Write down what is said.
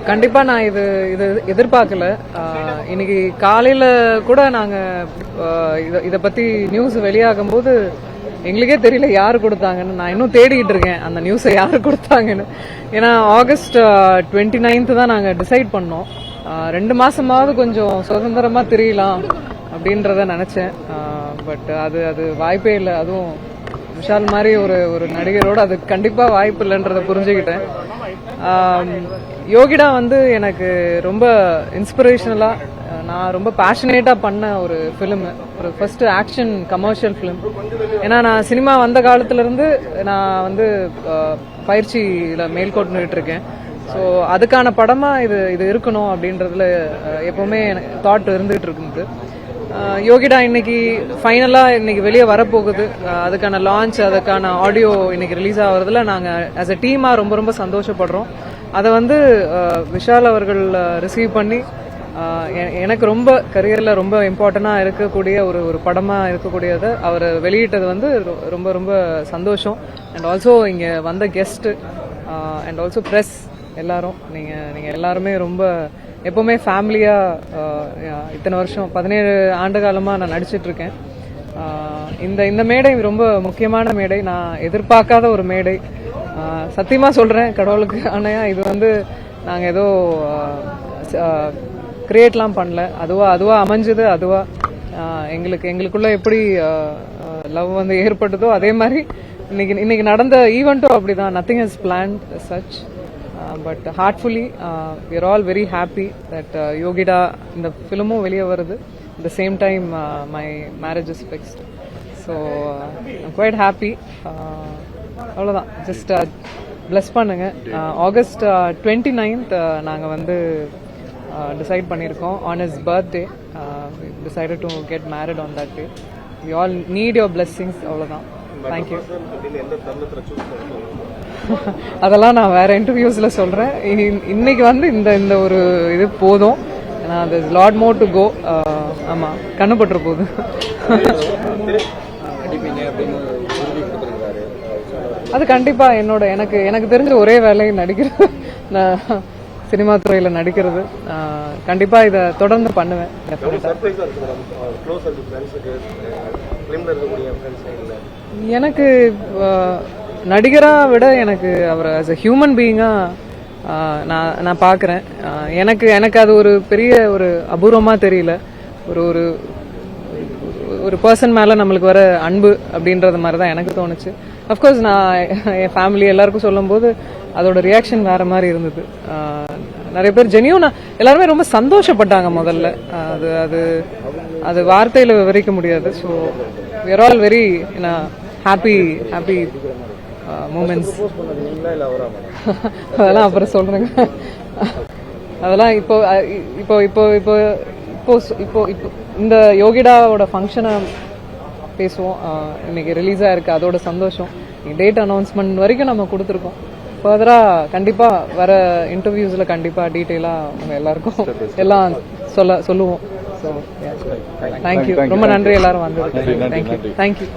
கண்டிப்பா நான் இது எதிர்பார்க்கல. இன்னைக்கு காலையில கூட நாங்க இத பத்தி நியூஸ் வெளியாகும் போது எங்களுக்கே தெரியல யாரு கொடுத்தாங்கன்னு. நான் இன்னும் தேடிட்டு இருக்கேன் அந்த நியூஸை யாரு கொடுத்தாங்கன்னு. ஏன்னா ஆகஸ்ட் 29 தான் நாங்க டிசைட் பண்ணோம். 2 மாசமாவது கொஞ்சம் சுதந்திரமா தெரியலாம் அப்படின்றத நினைச்சேன். பட் அது வாய்ப்பே இல்லை. அதுவும் விஷால் மாதிரி ஒரு நடிகரோட அது கண்டிப்பா வாய்ப்பு இல்லைன்றத புரிஞ்சுக்கிட்டேன். யோகிடா எனக்கு ரொம்ப இன்ஸ்பிரேஷனலா, நான் ரொம்ப பேஷனேட்டா பண்ண ஒரு ஃபிலிம், ஒரு ஃபர்ஸ்ட் ஆக்ஷன் கமர்ஷியல் ஃபிலிம். ஏன்னா நான் சினிமா வந்த காலத்துல இருந்து நான் பயிற்சியில மேல்கொண்டுட்டு இருக்கேன். ஸோ அதுக்கான படமா இது இருக்கணும் அப்படின்றதுல எப்பவுமே தாட் இருந்துகிட்டு இருக்குது. யோகிடா இன்னைக்கு ஃபைனலா இன்னைக்கு வெளியே வரப்போகுது. அதுக்கான லான்ச், அதுக்கான ஆடியோ இன்னைக்கு ரிலீஸ் ஆகுறதுல நாங்க ஆஸ் அ டீமா ரொம்ப ரொம்ப சந்தோஷப்படுறோம். அதை விஷால் அவர்கள் ரிசீவ் பண்ணி எனக்கு ரொம்ப கரியர்ல ரொம்ப இம்பார்ட்டண்டா இருக்கக்கூடிய ஒரு படமா இருக்கக்கூடியதை அவர் வெளியிட்டது ரொம்ப ரொம்ப சந்தோஷம். அண்ட் ஆல்சோ இங்க வந்த கெஸ்ட் அண்ட் ஆல்சோ பிரஸ் எல்லாரும், நீங்க எல்லாருமே ரொம்ப எப்பவுமே ஃபேமிலியா இத்தனை வருஷம் 17 ஆண்டு காலமா நான் நடிச்சிட்டு இருக்கேன். இந்த மேடை ரொம்ப முக்கியமான மேடை, நான் எதிர்பார்க்காத ஒரு மேடை. சத்தியமா சொல்றேன் கடவுளுக்கு ஆணையா, இது நாங்க ஏதோ கிரியேட்லாம் பண்ணல, அதுவா அமைஞ்சது. அதுவா எங்களுக்குள்ள எப்படி லவ் ஏற்பட்டதோ அதே மாதிரி இன்னைக்கு நடந்த ஈவெண்ட்டும் அப்படிதான். Nothing has plant such, but heartfully we are all very happy that யோகிடா இந்த ஃபிலிமும் வெளியே வருது. at the same time my marriage is fixed, so I'm quite happy. அவ்வளோதான், ஜஸ்ட் பிளஸ் பண்ணுங்க. ஆகஸ்ட் 29th நாங்கள் டிசைட் பண்ணியிருக்கோம். on his birthday we decided to get married on that day. we all need your blessings. அவ்வளோதான். Thank you. அதெல்லாம் நான் வேற இன்டர்வியூஸ்ல சொல்றேன். இன்னைக்கு இந்த ஒரு இது போதும். there's a lot more to go. ஆமா, கண்ணுபற்ற போகுது. அது கண்டிப்பா எனக்கு தெரிஞ்ச ஒரே வேலை நடிக்கிறது. நான் சினிமா துறையில நடிக்கிறது. கண்டிப்பா இதை தொடர்ந்து பண்ணுவேன். எனக்கு நடிகரா விட எனக்கு அவர் ஆஸ் அ ஹியூமன் பீயிங்கா நான் பாக்குறேன். எனக்கு அது ஒரு பெரிய ஒரு அபூர்வமா தெரியல. ஒரு ஒரு பர்சன் மேல நம்மளுக்கு வர அன்பு அப்படின்றது மாதிரி தான் எனக்கு தோணுச்சு. அஃப்கோர்ஸ் நான் என் ஃபேமிலி எல்லாருக்கும் சொல்லும் போது அதோட ரியாக்ஷன் வேற மாதிரி இருந்தது. நிறைய பேர் ஜெனியூனா எல்லாருமே ரொம்ப சந்தோஷப்பட்டாங்க முதல்ல. அது அது அது வார்த்தையில விவரிக்க முடியாது. So we are all very happy moments. அதெல்லாம் அப்புறம் சொல்றேங்க. அதெல்லாம் இப்போ இந்த யோகிடாவோட ஃபங்க்ஷனை பேசுவோம். இன்னைக்கு ரிலீஸ் ஆயிருக்கு, அதோட சந்தோஷம். டேட் அனௌன்ஸ்மெண்ட் வரைக்கும் நம்ம கொடுத்துருக்கோம். ஃபர்தரா கண்டிப்பா வர இன்டர்வியூஸ்ல கண்டிப்பா டீட்டெயிலா உங்க எல்லாருக்கும் எல்லாம் சொல்லுவோம். ஸோ தேங்க்யூ, ரொம்ப நன்றி எல்லாரும் வந்தது. தேங்க்யூ.